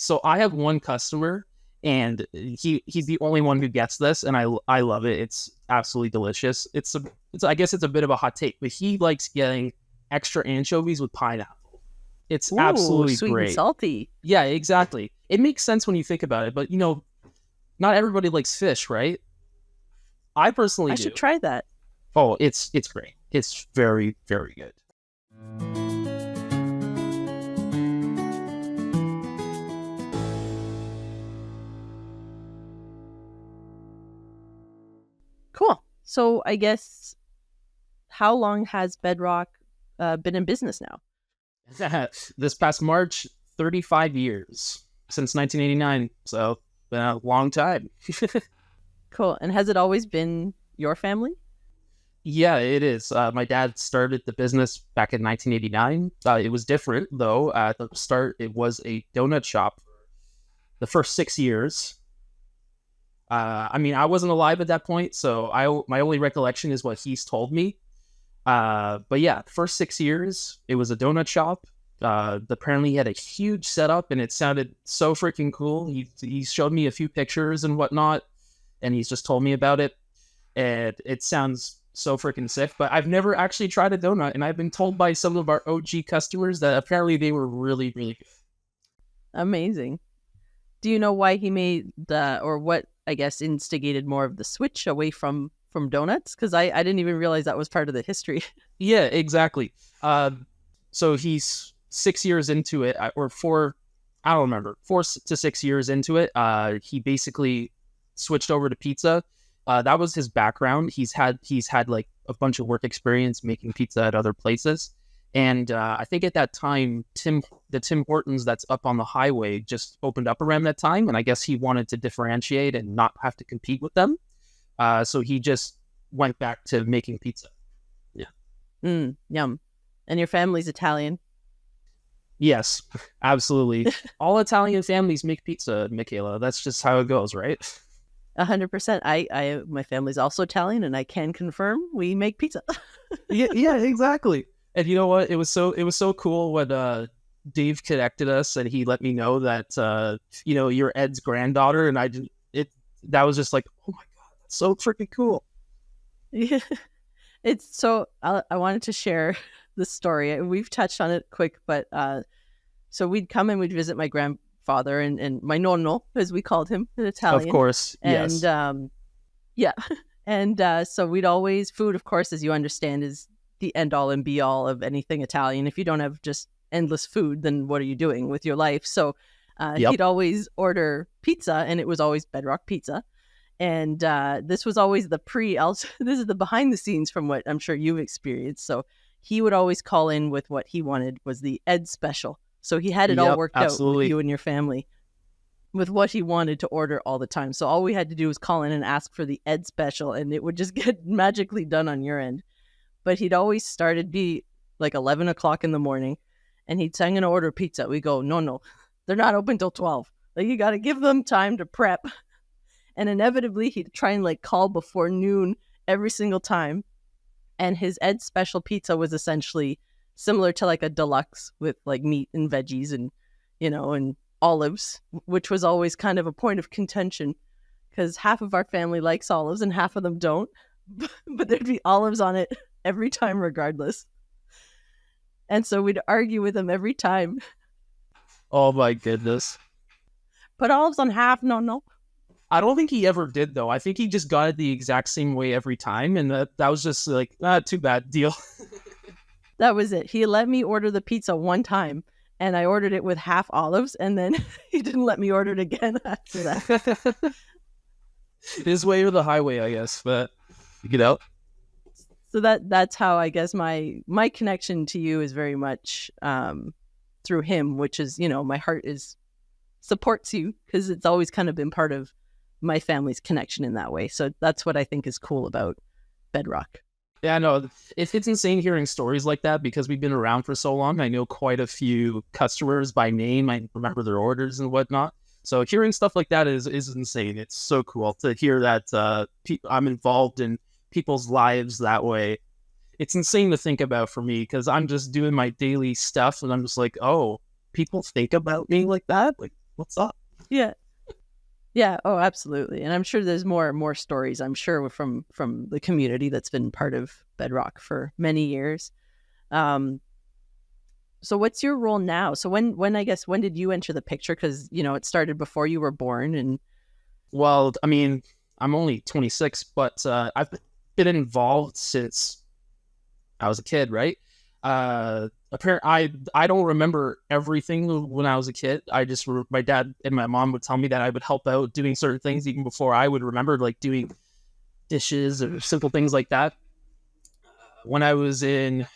So I have one customer, and he's the only one who gets this, and I love it. It's absolutely delicious. It's I guess it's a bit of a hot take, but he likes getting extra anchovies with pineapple. It's Ooh, absolutely sweet and great. salty. Yeah, exactly. It makes sense when you think about it, but not everybody likes fish, right? I personally I do. should try that. Oh, it's great. It's very, very good. Cool. So I guess how long has Bedrock been in business now? This past March, 35 years since 1989. So been a long time. Cool. And has it always been your family? Yeah, it is. My dad started the business back in 1989. It was different though. At the start, it was a donut shop for the first 6 years. I mean, I wasn't alive at that point, so my only recollection is what he's told me. But yeah, the first 6 years, it was a donut shop. Apparently, he had a huge setup, and it sounded so freaking cool. He showed me a few pictures and whatnot, and he's just told me about it, and it sounds so freaking sick. But I've never actually tried a donut, and I've been told by some of our OG customers that apparently they were really, really good. Amazing. Do you know why he made or what, I guess, instigated more of the switch away from donuts? Because I didn't even realize that was part of the history. Yeah, exactly. So he's 6 years into it, or four, I don't remember, 4 to 6 years into it. He basically switched over to pizza. That was his background. He's had like a bunch of work experience making pizza at other places. And I think at that time, the Tim Hortons that's up on the highway just opened up around that time. And I guess he wanted to differentiate and not have to compete with them. So he just went back to making pizza. Yeah. Yum. And your family's Italian? Yes, absolutely. All Italian families make pizza, Mikaila. That's just how it goes, right? 100%. My family's also Italian, and I can confirm we make pizza. Yeah, exactly. And you know what? It was so cool when Dave connected us, and he let me know that you're Ed's granddaughter, and that was just like, oh my god, that's so freaking cool. Yeah. It's so I wanted to share the story. We've touched on it quick, but so we'd come and we'd visit my grandfather and my nonno, as we called him in Of Italian. course, And yes. yeah, and so we'd always food, of course, as you understand, is the end all and be all of anything Italian. If you don't have just endless food, then what are you doing with your life? So Yep. he'd always order pizza, and it was always Bedrock pizza. And this was always the this is the behind the scenes from what I'm sure you've experienced. So he would always call in with what he wanted was the Ed special. So he had it all Yep, worked out with absolutely. you and your family with what he wanted to order all the time. So all we had to do was call in and ask for the Ed special, and it would just get magically done on your end. But he'd always started be like 11 o'clock in the morning, and he'd say, "I'm going to order pizza." We go, no, they're not open till 12. Like, you got to give them time to prep. And inevitably, he'd try and like call before noon every single time. And his Ed special pizza was essentially similar to like a deluxe with like meat and veggies and, and olives, which was always kind of a point of contention because half of our family likes olives and half of them don't. But there'd be olives on it every time, regardless. And so we'd argue with him every time. Oh my goodness. Put olives on half. No. I don't think he ever did though. I think he just got it the exact same way every time, and that was just like, too bad, deal. That was it. He let me order the pizza one time, and I ordered it with half olives, and then he didn't let me order it again after that. His way or the highway, I guess. But So that's how I guess my connection to you is very much through him, which is, my heart supports you because it's always kind of been part of my family's connection in that way. So that's what I think is cool about Bedrock. Yeah, no, it's insane hearing stories like that because we've been around for so long. I know quite a few customers by name. I remember their orders and whatnot. So hearing stuff like that is insane. It's so cool to hear that I'm involved in people's lives that way. It's insane to think about for me because I'm just doing my daily stuff and I'm just like, oh, people think about me like that? Like, what's up? Yeah. Yeah. Oh, absolutely. And I'm sure there's more stories, I'm sure, from the community that's been part of Bedrock for many years. So what's your role now? So when I guess, when did you enter the picture? Because, it started before you were born. And Well, I mean, I'm only 26, but I've been involved since I was a kid, right? I don't remember everything when I was a kid. My dad and my mom would tell me that I would help out doing certain things even before I would remember, like doing dishes or simple things like that. When I was in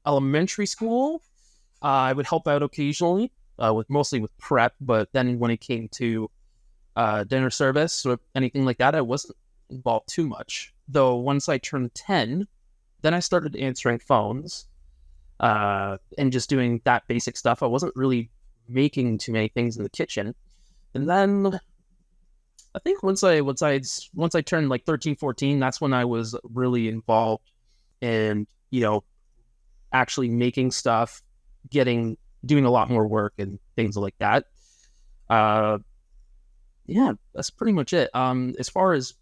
elementary school, I would help out occasionally, mostly with prep. But then when it came to dinner service or anything like that, I wasn't involved too much. Though once I turned 10, then I started answering phones and just doing that basic stuff. I wasn't really making too many things in the kitchen. And then I think once I turned like 13, 14, that's when I was really involved in, actually making stuff, doing a lot more work and things like that. Yeah, that's pretty much it. As far as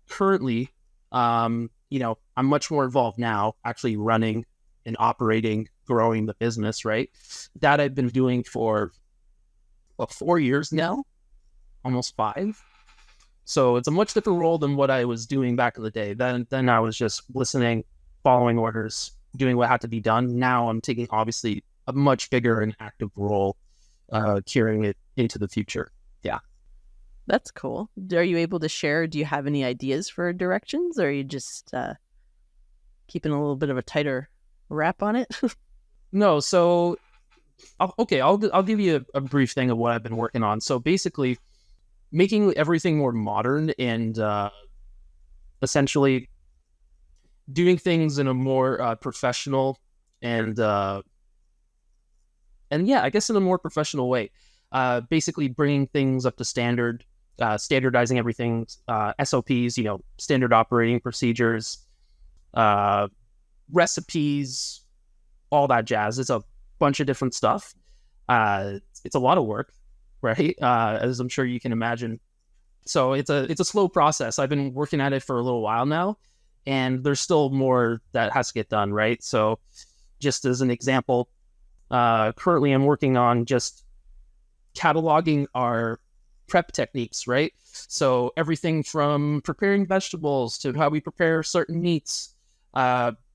currently, I'm much more involved now, actually running and operating, growing the business, right? That I've been doing for 4 years now, almost 5. So it's a much different role than what I was doing back in the day. Then I was just listening, following orders, doing what had to be done. Now I'm taking obviously a much bigger and active role, carrying it into the future. Yeah. that's cool. Are you able to share? Do you have any ideas for directions, or are you just keeping a little bit of a tighter wrap on it? No, so I'll give you a brief thing of what I've been working on. So basically, making everything more modern and essentially doing things in a more professional and yeah, I guess in a more professional way. Basically, bringing things up to standard, standardizing everything, SOPs, standard operating procedures, recipes, all that jazz. It's a bunch of different stuff. It's a lot of work, right? As I'm sure you can imagine. So it's a slow process. I've been working at it for a little while now, and there's still more that has to get done, right? So just as an example, currently I'm working on just cataloging our prep techniques, right? So everything from preparing vegetables to how we prepare certain meats,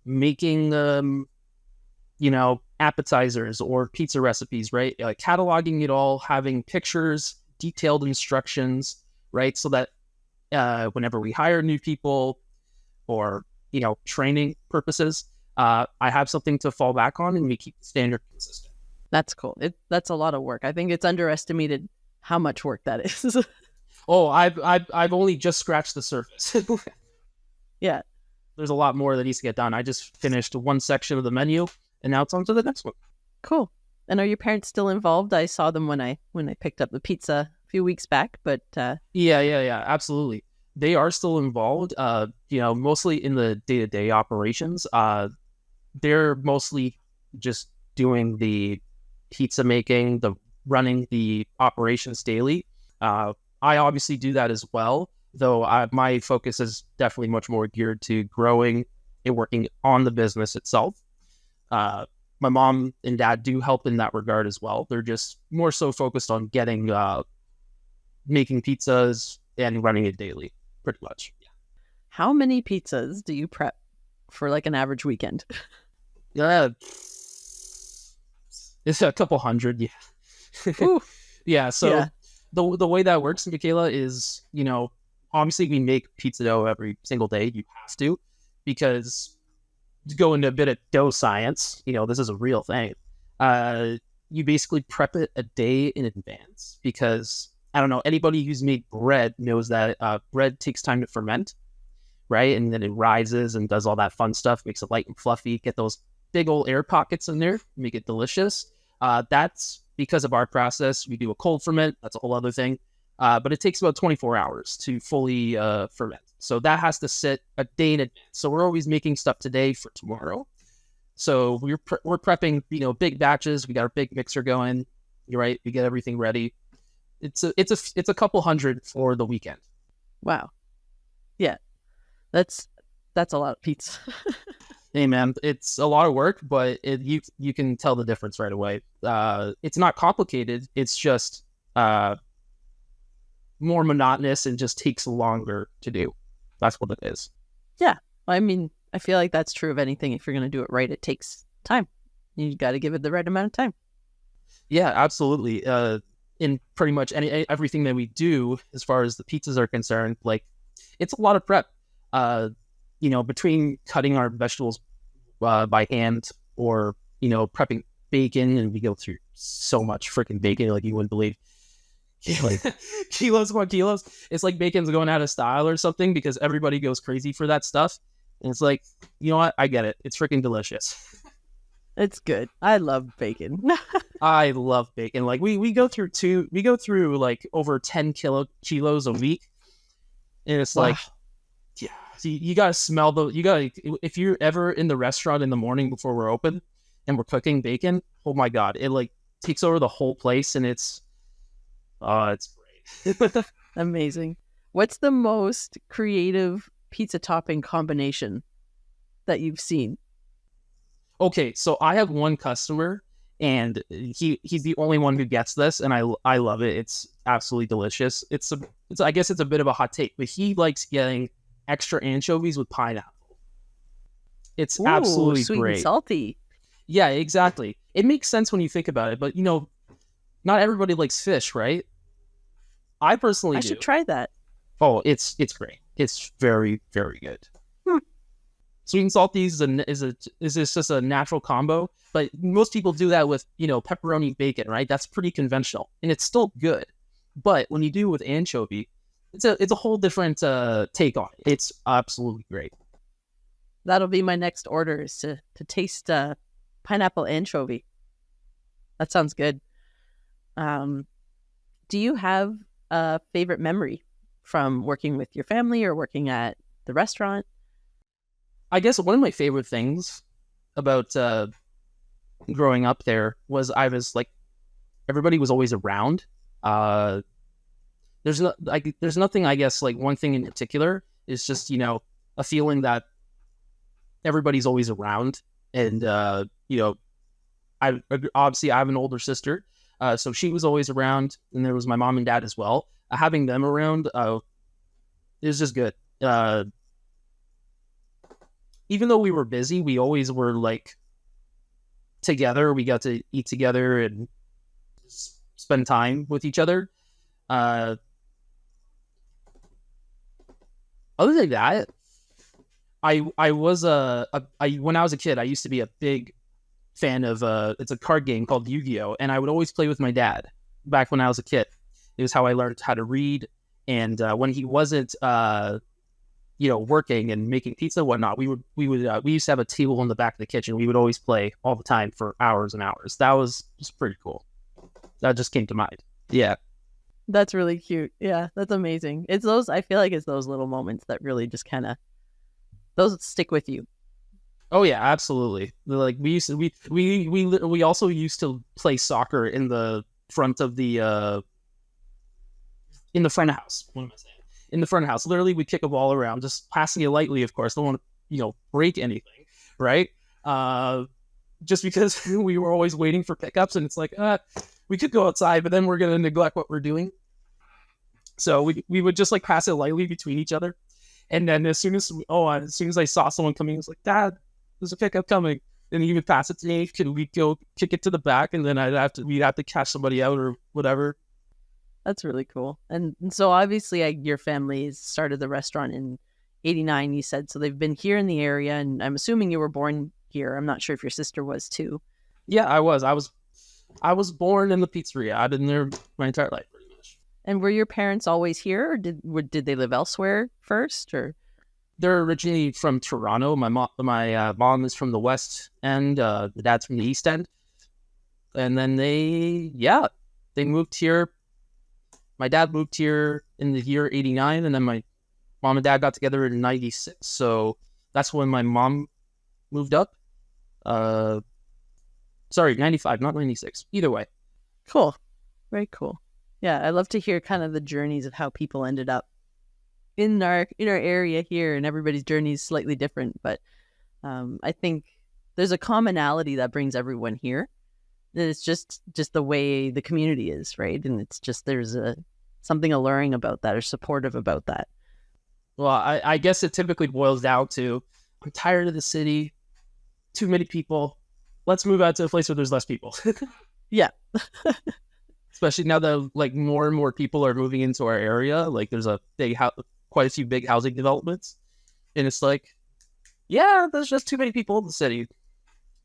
making appetizers or pizza recipes, right? Cataloging it all, having pictures, detailed instructions, right? So that whenever we hire new people or, training purposes, I have something to fall back on and we keep the standard consistent. That's cool. That's a lot of work. I think it's underestimated how much work that is. Oh, I've only just scratched the surface. Yeah. There's a lot more that needs to get done. I just finished one section of the menu, and now it's on to the next one. Cool. And are your parents still involved? I saw them when I picked up the pizza a few weeks back, but Yeah, absolutely. They are still involved. Mostly in the day-to-day operations. They're mostly just doing the pizza making, the running the operations daily. I obviously do that as well, though my focus is definitely much more geared to growing and working on the business itself. My mom and dad do help in that regard as well. They're just more so focused on making pizzas and running it daily, pretty much. Yeah. How many pizzas do you prep for like an average weekend? Yeah, it's a couple hundred. Yeah. Ooh, Yeah. So yeah. the way that works, Mikaila, is, obviously we make pizza dough every single day. You have to, because to go into a bit of dough science, this is a real thing. You basically prep it a day in advance because, I don't know, anybody who's made bread knows that bread takes time to ferment, right? And then it rises and does all that fun stuff, makes it light and fluffy, get those big old air pockets in there, make it delicious. That's because of our process. We do a cold ferment. That's a whole other thing. But it takes about 24 hours to fully ferment. So that has to sit a day in advance. So we're always making stuff today for tomorrow. So we're prepping, big batches. We got our big mixer going. You're right. We get everything ready. It's a couple hundred for the weekend. Wow. Yeah. That's a lot of pizza. Hey man, it's a lot of work, but you can tell the difference right away. It's not complicated. It's just more monotonous and just takes longer to do. That's what it is. Yeah. I mean, I feel like that's true of anything. If you're going to do it right, it takes time. You got to give it the right amount of time. Yeah, absolutely. In pretty much everything that we do, as far as the pizzas are concerned, like it's a lot of prep. Between cutting our vegetables by hand or prepping bacon, and we go through so much freaking bacon, like you wouldn't believe. Like kilos upon kilos. It's like bacon's going out of style or something because everybody goes crazy for that stuff. And it's like, you know what? I get it. It's freaking delicious. It's good. I love bacon. I love bacon. Like we go through like over 10 kilos a week. And it's like, yeah, you gotta smell if you're ever in the restaurant in the morning before we're open and we're cooking bacon, oh my God, it like takes over the whole place and it's great. Amazing. What's the most creative pizza topping combination that you've seen? Okay, so I have one customer and he's the only one who gets this, and I love it. It's absolutely delicious. I guess it's a bit of a hot take, but he likes getting extra anchovies with pineapple. It's absolutely sweet great. And salty. Yeah, exactly. It makes sense when you think about it, but not everybody likes fish, right? I personally I do. should try that. Oh, it's great. It's very, very good. Sweet and salty is just a natural combo, but most people do that with pepperoni bacon, right? That's pretty conventional, and it's still good. But when you do it with anchovy, it's a whole different take on it. It's absolutely great. That'll be my next order, is to taste pineapple anchovy. That sounds good. Do you have a favorite memory from working with your family or working at the restaurant? I guess one of my favorite things about growing up there was everybody was always around. There's nothing, I guess, like one thing in particular. It's just a feeling that everybody's always around, and I obviously I have an older sister, so she was always around, and there was my mom and dad as well. Having them around, it was just good. Even though we were busy, we always were like together. We got to eat together and spend time with each other. Other than that, when I was a kid, I used to be a big fan of it's a card game called Yu-Gi-Oh, and I would always play with my dad back when I was a kid. It was how I learned how to read, and when he wasn't working and making pizza and whatnot, we used to have a table in the back of the kitchen. We would always play all the time for hours and hours. That was just pretty cool. That just came to mind. Yeah. That's really cute. Yeah, that's amazing. I feel like it's those little moments that really just kind of, those stick with you. Oh yeah, absolutely. Like we also used to play soccer in the front of the in the front of house. What am I saying? In the front of house. Literally, we kick a ball around, just passing it lightly, of course. Don't want to, break anything, right? Just because we were always waiting for pickups, and it's like, we could go outside, but then we're going to neglect what we're doing. So we would just like pass it lightly between each other. And then as soon as I saw someone coming, I was like, Dad, there's a pickup coming. And he would pass it to me. Could we go kick it to the back? And then we'd have to catch somebody out or whatever. That's really cool. And so obviously your family started the restaurant in 89, you said. So they've been here in the area, and I'm assuming you were born here. I'm not sure if your sister was too. Yeah, I was. I was born in the pizzeria. I've been there my entire life, pretty much. And were your parents always here, or did they live elsewhere first? Or they're originally from Toronto. My mom is from the West End. The dad's from the East End. And then they moved here. My dad moved here in the year 89, and then my mom and dad got together in 96. So that's when my mom moved up. Sorry, 95, not 96. Either way. Cool. Very cool. Yeah, I love to hear kind of the journeys of how people ended up in our area here, and everybody's journey is slightly different. But I think there's a commonality that brings everyone here. It's just the way the community is, right? And it's just there's something alluring about that or supportive about that. Well, I guess it typically boils down to I'm tired of the city, too many people. Let's move out to a place where there's less people. Yeah. Especially now that like more and more people are moving into our area. Like there's quite a few big housing developments, and it's like, yeah, there's just too many people in the city.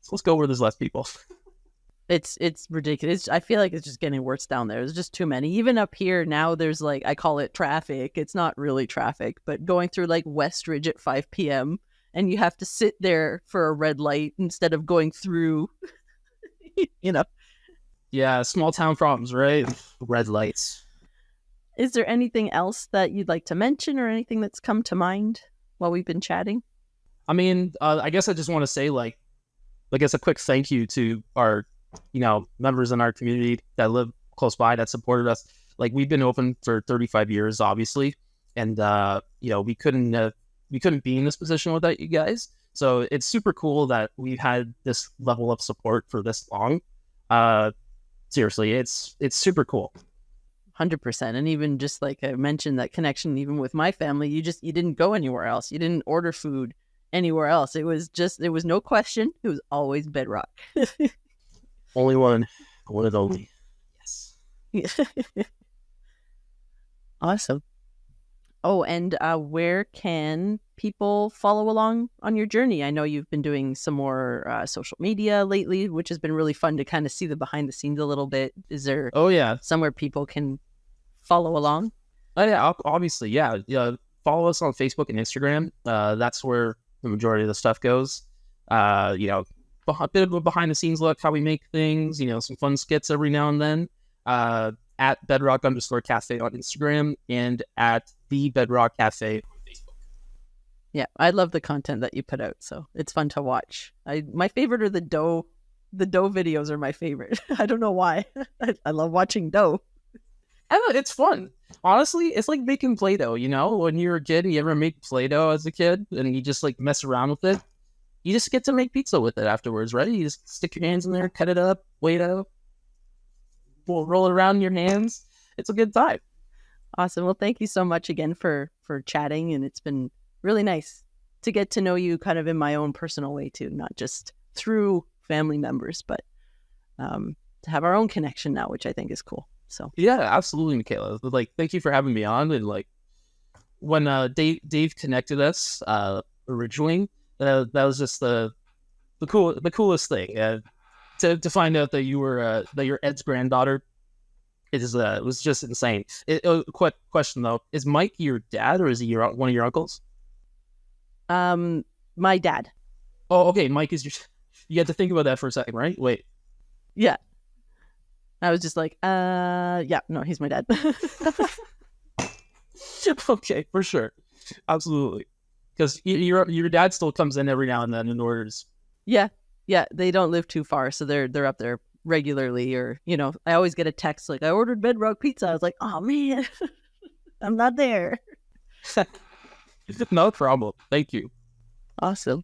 So let's go where there's less people. It's ridiculous. I feel like it's just getting worse down there. There's just too many. Even up here now, there's like, I call it traffic. It's not really traffic, but going through like Westridge at 5 p.m. and you have to sit there for a red light instead of going through, you know. Yeah, small town problems, right? Red lights. Is there anything else that you'd like to mention or anything that's come to mind while we've been chatting? I mean, I guess I just want to say like I guess a quick thank you to our, members in our community that live close by that supported us. Like we've been open for 35 years, obviously, and we couldn't be in this position without you guys. So it's super cool that we've had this level of support for this long. Seriously, it's super cool. 100%. And even just like I mentioned, that connection, even with my family, you didn't go anywhere else. You didn't order food anywhere else. There was no question. It was always Bedrock. Only one and only. Yes. Awesome. Oh, and where can people follow along on your journey? I know you've been doing some more social media lately, which has been really fun to kind of see the behind the scenes a little bit. Is there somewhere people can follow along? Oh, yeah, obviously, yeah. Follow us on Facebook and Instagram. That's where the majority of the stuff goes. A bit of a behind the scenes look, how we make things, some fun skits every now and then. At Bedrock_Cafe on Instagram and at the Bedrock Cafe on Facebook. Yeah, I love the content that you put out, so it's fun to watch. My favorite are the dough. The dough videos are my favorite. I don't know why. I love watching dough. It's fun. Honestly, it's like making Play-Doh, When you're a kid, you ever make Play-Doh as a kid and you just like mess around with it? You just get to make pizza with it afterwards, right? You just stick your hands in there, cut it up, weigh it up, roll it around in your hands. It's a good time. Awesome. Well, thank you so much again for chatting, and it's been really nice to get to know you kind of in my own personal way too, not just through family members, but to have our own connection now, which I think is cool. So yeah, absolutely, Mikaila. Like, thank you for having me on. And like, when Dave connected us originally, that was just the coolest thing. To find out that you were that you're Ed's granddaughter, it was just insane. Quick question though: is Mike your dad or is he one of your uncles? My dad. Oh, okay. Mike is your. You had to think about that for a second, right? Wait. Yeah. I was just like, yeah, no, he's my dad. Okay, for sure, absolutely. Because your dad still comes in every now and then and orders. Yeah, they don't live too far, so they're up there regularly. Or I always get a text like, I ordered Bedrock pizza. I was like, oh man, I'm not there. No problem. Thank you. Awesome.